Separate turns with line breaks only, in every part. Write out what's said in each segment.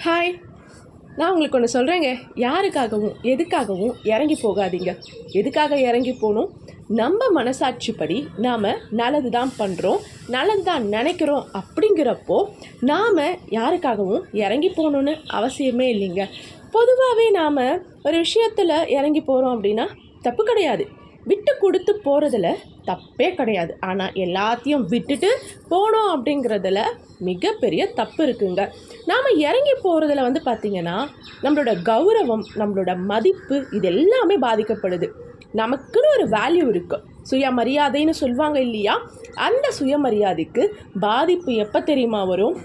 Hi, நான் உங்களுக்கு ஒன்று சொல்கிறேங்க. யாருக்காகவும் எதுக்காகவும் இறங்கி போகாதீங்க. எதுக்காக இறங்கி போகணும்? நம்ம மனசாட்சிப்படி நாம் நல்லது தான் பண்ணுறோம், நல்லது தான் நினைக்கிறோம். அப்படிங்கிறப்போ நாம் யாருக்காகவும் இறங்கி போகணுன்னு அவசியமே இல்லைங்க. பொதுவாகவே நாம் ஒரு விஷயத்தில் இறங்கி போகிறோம் அப்படின்னா தப்பு கிடையாது. விட்டு கொடுத்து போகிறதுல தப்பே கிடையாது. ஆனால் எல்லாத்தையும் விட்டுட்டு போனோம் அப்படிங்கிறதுல மிகப்பெரிய தப்பு இருக்குங்க. நாம் இறங்கி போகிறதுல பார்த்திங்கன்னா நம்மளோட கௌரவம், நம்மளோட மதிப்பு, இது எல்லாமே பாதிக்கப்படுது. நமக்குன்னு ஒரு வேல்யூ இருக்குது, சுயமரியாதைன்னு சொல்லுவாங்க இல்லையா? அந்த சுயமரியாதைக்கு பாதிப்பு எப்போ தெரியுமா வரும்?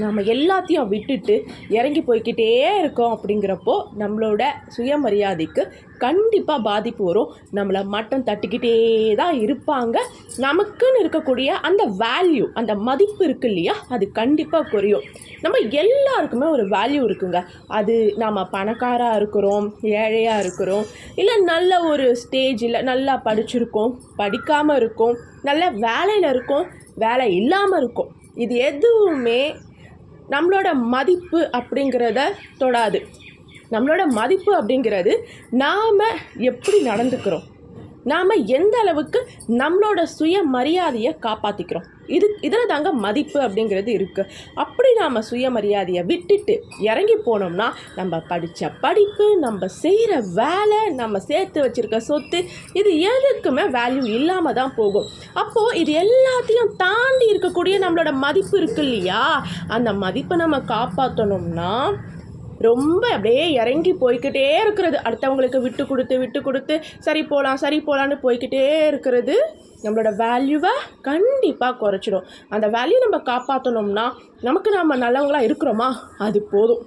நம்ம எல்லாத்தையும் விட்டுட்டு இறங்கி போய்கிட்டே இருக்கோம். அப்படிங்கிறப்போ நம்மளோட சுயமரியாதைக்கு கண்டிப்பாக பாதிப்பு வரும். நம்மளை மட்டம் தட்டிக்கிட்டே தான் இருப்பாங்க. நமக்குன்னு இருக்கக்கூடிய அந்த வேல்யூ, அந்த மதிப்பு இருக்குது இல்லையா, அது கண்டிப்பாக குறையும். நம்ம எல்லாருக்குமே ஒரு வேல்யூ இருக்குங்க. அது நம்ம பணக்காராக இருக்கிறோம், ஏழையாக இருக்கிறோம், இல்லை நல்ல ஒரு ஸ்டேஜில் நல்லா படிச்சிருக்கோம், படிக்காமல் இருக்கோம், நல்ல வேலையில் இருக்கோம், வேலை இல்லாமல் இருக்கோம். இது எதுவுமே நம்மளோட மதிப்பு அப்படிங்கிறத தொடாது. நம்மளோட மதிப்பு அப்படிங்கிறது நாம் எப்படி நடந்துக்கிறோம், நாம் எந்த அளவுக்கு நம்மளோட சுயமரியாதையை காப்பாற்றிக்கிறோம், இதில் தாங்க மதிப்பு அப்படிங்கிறது இருக்குது. அப்படி நாம் சுயமரியாதையை விட்டுட்டு இறங்கி போனோம்னா நம்ம படித்த படிப்பு, நம்ம செய்கிற வேலை, நம்ம சேர்த்து வச்சுருக்க சொத்து, இது எதுக்குமே வேல்யூ இல்லாமல் தான் போகும். அப்போது இது எல்லாத்தையும் தாண்டி இருக்கக்கூடிய நம்மளோட மதிப்பு இருக்கு இல்லையா, அந்த மதிப்பை நம்ம காப்பாற்றணும்னா ரொம்ப அப்படியே இறங்கி போய்கிட்டே இருக்கிறது, அடுத்தவங்களுக்கு விட்டு கொடுத்து சரி போகலான்னு போய்கிட்டே இருக்கிறது நம்மளோட வேல்யூவை கண்டிப்பாக குறைச்சிடும். அந்த வேல்யூ நம்ம காப்பாற்றணும்னா நம்ம நல்லவங்களாக இருக்கிறோமா, அது போதும்.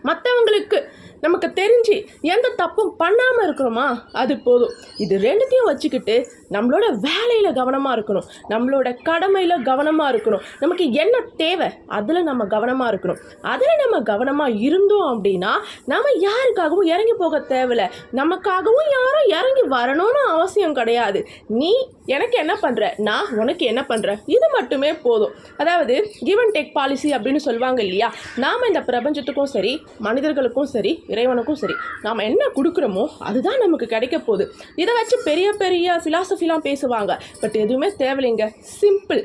மற்றவங்களுக்கு நமக்கு தெரிஞ்சு எந்த தப்பும் பண்ணாமல் இருக்கிறோமா, அது போதும். இது ரெண்டுத்தையும் வச்சுக்கிட்டு நம்மளோட வேலையில் கவனமாக இருக்கணும், நம்மளோட கடமையில் கவனமாக இருக்கணும், நமக்கு என்ன தேவை அதில் நம்ம கவனமாக இருக்கணும். அதில் நம்ம கவனமாக இருந்தோம் அப்படின்னா நம்ம யாருக்காகவும் இறங்கி போக தேவையில்லை. நமக்காகவும் யாரும் இறங்கி வரணும்னு அவசியம் கிடையாது. நீ எனக்கு என்ன பண்ணுற, நான் உனக்கு என்ன பண்ணுறேன், இது மட்டுமே போதும். அதாவது கிவ் அண்ட் டேக் பாலிசி அப்படின்னு சொல்லுவாங்க இல்லையா? நாம் இந்த பிரபஞ்சத்துக்கும் சரி, மனிதர்களுக்கும் சரி, இறைவனுக்கும் சரி, நாம் என்ன கொடுக்குறோமோ அதுதான் நமக்கு கிடைக்க போகுது. இதை வச்சு பெரிய பெரிய ஃபிலாசபிலாம் பேசுவாங்க, பட் எதுவுமே தேவையில்லைங்க. சிம்பிள்.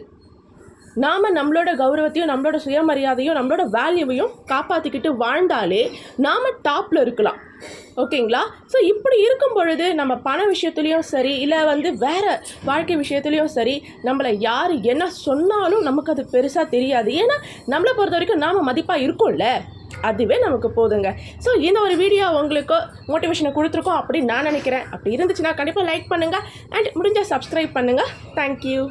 நாம் நம்மளோட கௌரவத்தையும், நம்மளோட சுயமரியாதையும், நம்மளோட வேல்யூவையும் காப்பாற்றிக்கிட்டு வாழ்ந்தாலே நாம் டாப்பில் இருக்கலாம். ஓகேங்களா? ஸோ இப்படி இருக்கும் பொழுது நம்ம பண விஷயத்துலேயும் சரி, இல்லை வேறு வாழ்க்கை விஷயத்துலேயும் சரி, நம்மளை யார் என்ன சொன்னாலும் நமக்கு அது பெருசாக தெரியாது. ஏன்னா நம்மளை பொறுத்த வரைக்கும் நாம் மதிப்பாக இருக்கோம்ல, அதுவே நமக்கு போதுங்க. ஸோ இந்த ஒரு வீடியோ உங்களுக்கு மோட்டிவேஷனை கொடுத்துருக்கோம் அப்படின்னு நான் நினைக்கிறேன். அப்படி இருந்துச்சுன்னா கண்டிப்பாக லைக் பண்ணுங்கள் அண்ட் முடிஞ்சால் சப்ஸ்கிரைப் பண்ணுங்கள். தேங்க்யூ.